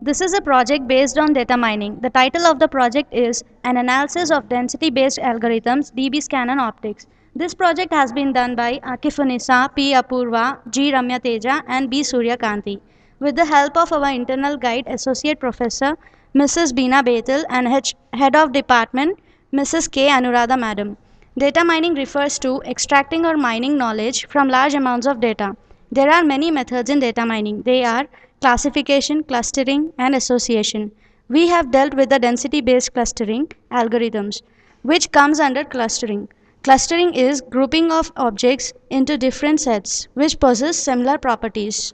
This is a project based on data mining. The title of the project is An Analysis of Density-Based Algorithms, DBScan and Optics. This project has been done by Akifunisa, P. Apurva, G. Ramya Teja, and B. Surya Kanti, with the help of our internal guide, Associate Professor Mrs. Beena Betel, and Head of Department, Mrs. K. Anuradha Madam. Data mining refers to extracting or mining knowledge from large amounts of data. There are many methods in data mining. They are classification, clustering, and association. We have dealt with the density-based clustering algorithms, which comes under clustering. Clustering is grouping of objects into different sets which possess similar properties.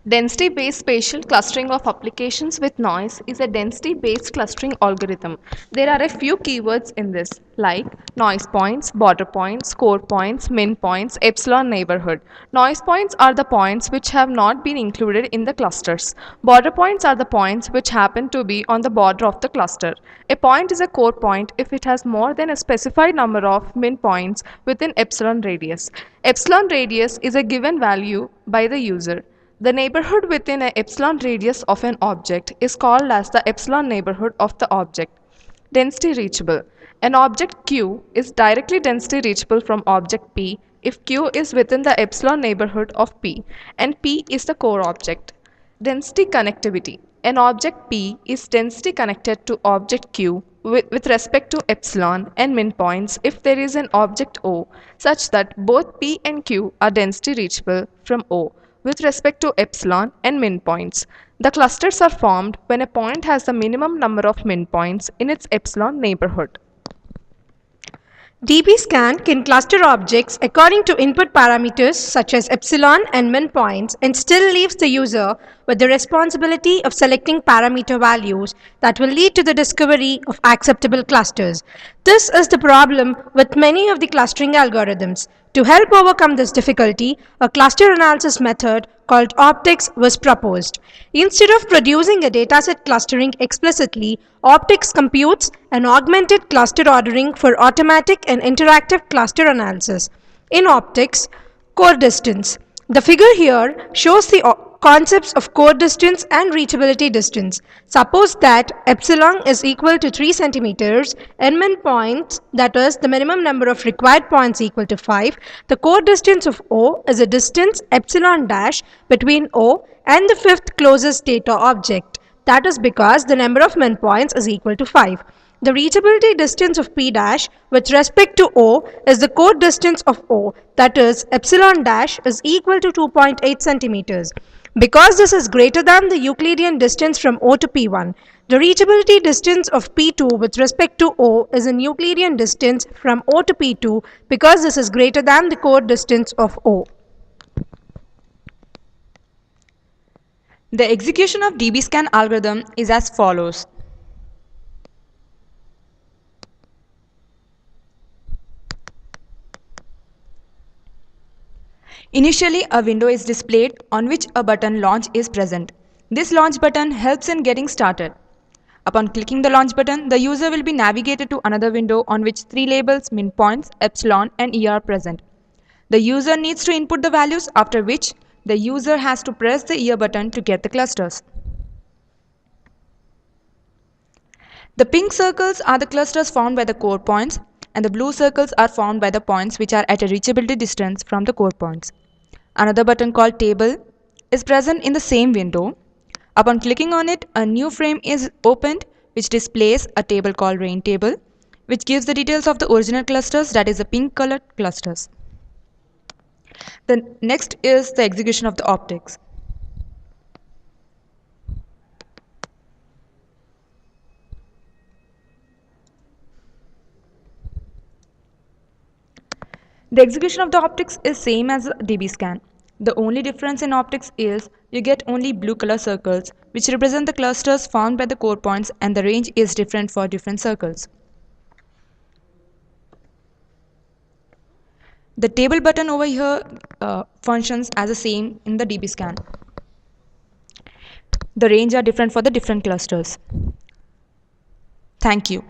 Density-based spatial clustering of applications with noise is a density-based clustering algorithm. There are a few keywords in this, like noise points, border points, core points, min points, epsilon neighborhood. Noise points are the points which have not been included in the clusters. Border points are the points which happen to be on the border of the cluster. A point is a core point if it has more than a specified number of min points within epsilon radius. Epsilon radius is a given value by the user. The neighborhood within an epsilon radius of an object is called as the epsilon neighborhood of the object. Density reachable. An object Q is directly density reachable from object P if Q is within the epsilon neighborhood of P and P is the core object. Density connectivity. An object P is density connected to object Q with respect to epsilon and min points if there is an object O such that both P and Q are density reachable from O with respect to epsilon and min points. The clusters are formed when a point has the minimum number of min points in its epsilon neighborhood. DBScan can cluster objects according to input parameters such as epsilon and min points and still leaves the user with the responsibility of selecting parameter values that will lead to the discovery of acceptable clusters. This is the problem with many of the clustering algorithms. To help overcome this difficulty, a cluster analysis method called optics was proposed. Instead of producing a dataset clustering explicitly, optics computes an augmented cluster ordering for automatic and interactive cluster analysis. In optics, core distance. The figure here shows the concepts of core distance and reachability distance. Suppose that epsilon is equal to 3 centimeters and min points, that is the minimum number of required points, equal to 5. The core distance of O is a distance epsilon dash between O and the fifth closest data object. That is because the number of min points is equal to 5. The reachability distance of P dash with respect to O is the core distance of O, that is epsilon dash is equal to 2.8 centimeters. Because this is greater than the Euclidean distance from O to P1, the reachability distance of P2 with respect to O is an Euclidean distance from O to P2 because this is greater than the core distance of O. The execution of DBScan algorithm is as follows. Initially, a window is displayed on which a button launch is present. This launch button helps in getting started. Upon clicking the launch button, the user will be navigated to another window on which 3 labels, min points, epsilon, and E are present. The user needs to input the values, after which the user has to press the ear button to get the clusters. The pink circles are the clusters formed by the core points, and the blue circles are formed by the points which are at a reachability distance from the core points. Another button called Table is present in the same window. Upon clicking on it, a new frame is opened which displays a table called Rain Table, which gives the details of the original clusters, that is the pink colored clusters. The next is the execution of the optics. The execution of the optics is same as DBScan. The only difference in optics is you get only blue color circles which represent the clusters formed by the core points, and the range is different for different circles. The table button over here functions as the same in the DBScan. The range are different for the different clusters. Thank you.